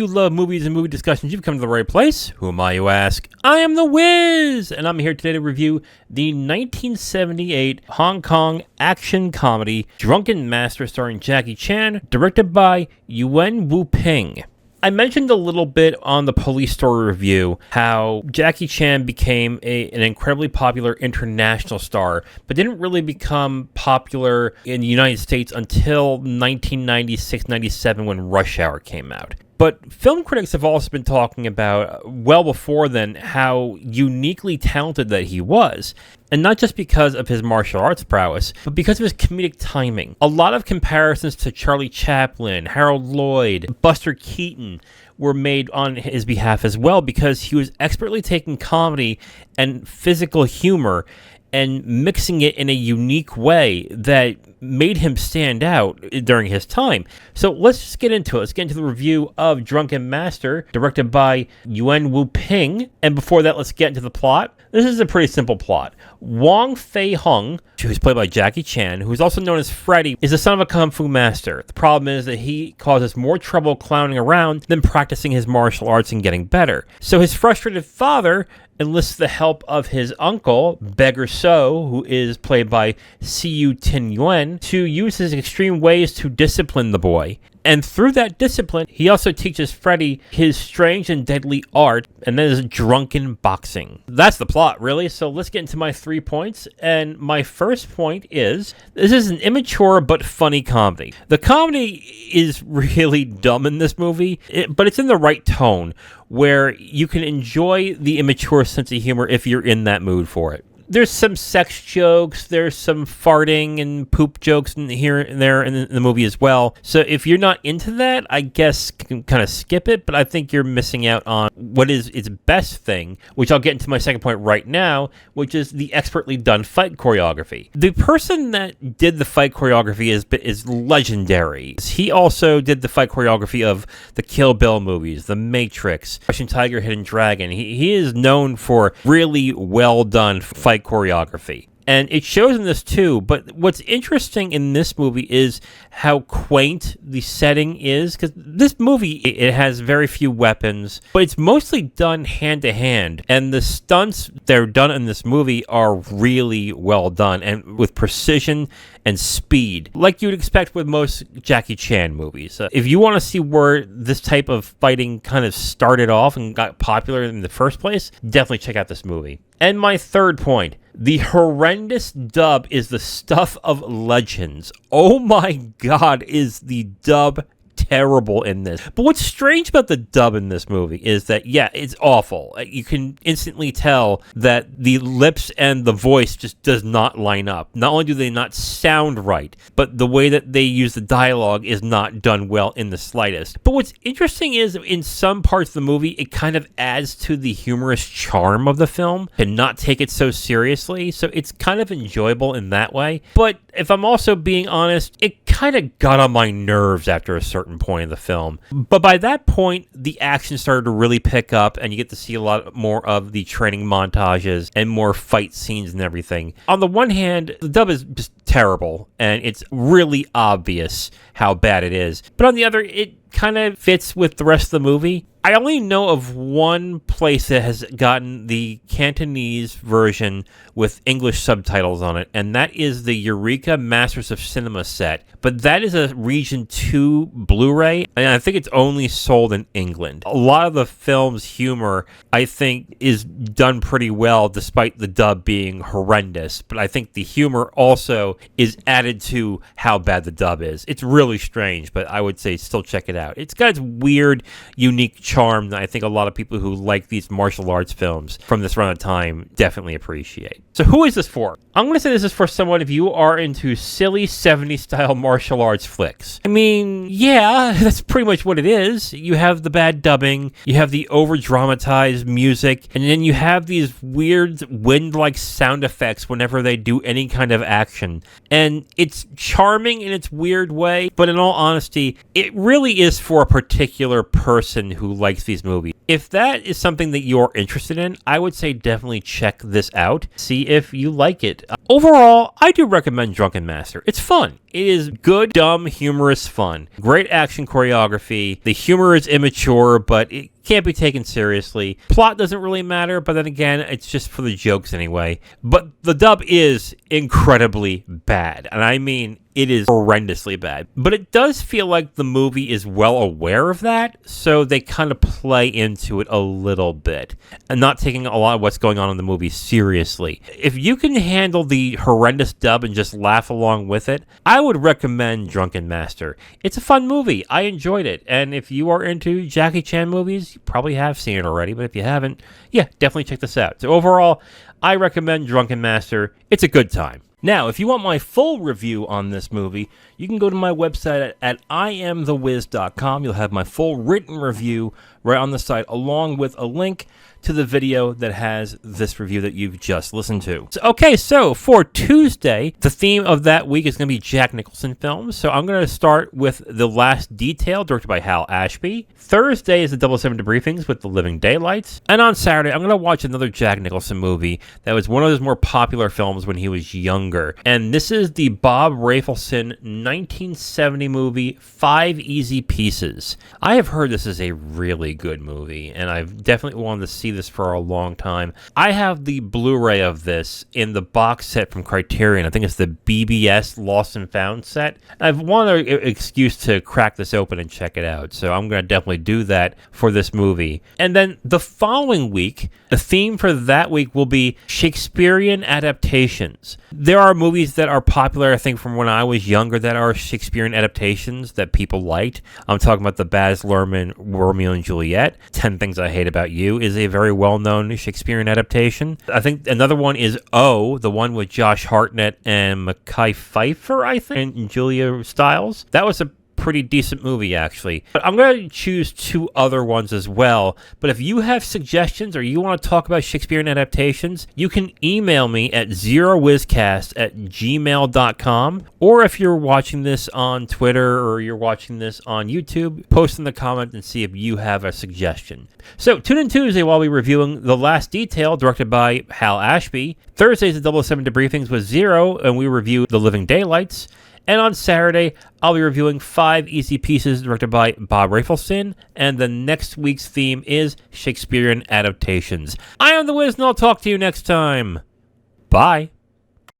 you love movies and movie discussions, you've come to the right place. Who am I, you ask? I am the Wiz, and I'm here today to review the 1978 Hong Kong action comedy Drunken Master starring Jackie Chan, directed by Yuen Woo-Ping. I mentioned a little bit on the Police Story review how Jackie Chan became an incredibly popular international star, but didn't really become popular in the United States until 1996-97 when Rush Hour came out. But film critics have also been talking about, well before then, how uniquely talented that he was. And not just because of his martial arts prowess, but because of his comedic timing. A lot of comparisons to Charlie Chaplin, Harold Lloyd, Buster Keaton were made on his behalf as well, because he was expertly taking comedy and physical humor and mixing it in a unique way that made him stand out during his time. So let's just get into it. Let's get into the review of Drunken Master, directed by Yuen Woo-Ping. And before that, let's get into the plot. This is a pretty simple plot. Wong Fei-hung, who's played by Jackie Chan, who's also known as Freddy, is the son of a kung fu master. The problem is that he causes more trouble clowning around than practicing his martial arts and getting better. So his frustrated father enlists the help of his uncle, Beggar So, who is played by Siu-Tien, to use his extreme ways to discipline the boy. And through that discipline, he also teaches Freddy his strange and deadly art, and that is drunken boxing. That's the plot, really. So let's get into my 3 points. And my first point is, this is an immature but funny comedy. The comedy is really dumb in this movie, but it's in the right tone, where you can enjoy the immature sense of humor if you're in that mood for it. There's some sex jokes, there's some farting and poop jokes here and there in the movie as well. So if you're not into that, I guess you can kind of skip it, but I think you're missing out on what is its best thing, which I'll get into my second point right now, which is the expertly done fight choreography. The person that did the fight choreography is legendary. He also did the fight choreography of the Kill Bill movies, The Matrix, Russian Tiger, Hidden Dragon. He is known for really well done fight choreography. And it shows in this too, but what's interesting in this movie is how quaint the setting is, because this movie, it has very few weapons, but it's mostly done hand to hand, and the stunts that are done in this movie are really well done, and with precision and speed, like you'd expect with most Jackie Chan movies. If you want to see where this type of fighting kind of started off and got popular in the first place, definitely check out this movie. And my third point, the horrendous dub is the stuff of legends. Oh my God, is the dub terrible in this. But what's strange about the dub in this movie is that, yeah, it's awful. You can instantly tell that the lips and the voice just does not line up. Not only do they not sound right, but the way that they use the dialogue is not done well in the slightest. But what's interesting is, in some parts of the movie, it kind of adds to the humorous charm of the film and not take it so seriously. So it's kind of enjoyable in that way. But if I'm also being honest, it kind of got on my nerves after a certain point in the film. But by that point, the action started to really pick up, and you get to see a lot more of the training montages and more fight scenes and everything. On the one hand, the dub is just terrible, and it's really obvious how bad it is. But on the other, it kind of fits with the rest of the movie. I only know of one place that has gotten the Cantonese version with English subtitles on it, and that is the Eureka Masters of Cinema set. But that is a Region 2 Blu-ray, and I think it's only sold in England. A lot of the film's humor, I think, is done pretty well, despite the dub being horrendous. But I think the humor also is added to how bad the dub is. It's really strange, but I would say still check it out. It's got its weird, unique charm that I think a lot of people who like these martial arts films from this run of time definitely appreciate. So who is this for? I'm going to say this is for someone if you are into silly 70s style martial arts flicks. I mean, yeah, that's pretty much what it is. You have the bad dubbing, you have the over-dramatized music, and then you have these weird wind-like sound effects whenever they do any kind of action. And it's charming in its weird way, but in all honesty, it really is for a particular person who likes these movies. If that is something that you're interested in, I would say definitely check this out. See if you like it. Overall, I do recommend Drunken Master. It's fun. It is good, dumb, humorous fun. Great action choreography. The humor is immature, but it can't be taken seriously. Plot doesn't really matter, but then again, it's just for the jokes anyway. But the dub is incredibly bad, and I mean, it is horrendously bad. But it does feel like the movie is well aware of that, so they kind of play into it a little bit, and not taking a lot of what's going on in the movie seriously. If you can handle the horrendous dub and just laugh along with it, I would recommend Drunken Master. It's a fun movie. I enjoyed it, and if you are into Jackie Chan movies, you probably have seen it already, but if you haven't, yeah, definitely check this out. So overall, I recommend Drunken Master. It's a good time. Now, if you want my full review on this movie, you can go to my website at IamTheWiz.com. You'll have my full written review right on the site, along with a link to the video that has this review that you've just listened to. So for Tuesday, the theme of that week is going to be Jack Nicholson films. So I'm going to start with The Last Detail, directed by Hal Ashby. Thursday is the 007 Debriefings with The Living Daylights. And on Saturday, I'm going to watch another Jack Nicholson movie that was one of his more popular films when he was younger. And this is the Bob Rafelson 1970 movie, 5 Easy Pieces. I have heard this is a really good movie, and I've definitely wanted to see this for a long time. I have the Blu-ray of this in the box set from Criterion. I think it's the BBS Lost and Found set. I've wanted an excuse to crack this open and check it out, so I'm going to definitely do that for this movie. And then the following week, the theme for that week will be Shakespearean adaptations. There are movies that are popular, I think, from when I was younger that are Shakespearean adaptations that people liked. I'm talking about the Baz Luhrmann Romeo and Juliet. 10 Things I Hate About You is a very well-known Shakespearean adaptation. I think another one is O, the one with Josh Hartnett and Mekhi Phifer, I think, and Julia Stiles. That was a pretty decent movie, actually. But I'm going to choose 2 other ones as well. But if you have suggestions or you want to talk about Shakespearean adaptations, you can email me at zerowizcast@gmail.com. Or if you're watching this on Twitter or you're watching this on YouTube, post in the comment and see if you have a suggestion. So tune in Tuesday while we're reviewing The Last Detail, directed by Hal Ashby. Thursday's the 007 Debriefings with Zero, and we review The Living Daylights. And on Saturday, I'll be reviewing 5 Easy Pieces, directed by Bob Rafelson, and the next week's theme is Shakespearean adaptations. I am The Wiz, and I'll talk to you next time. Bye.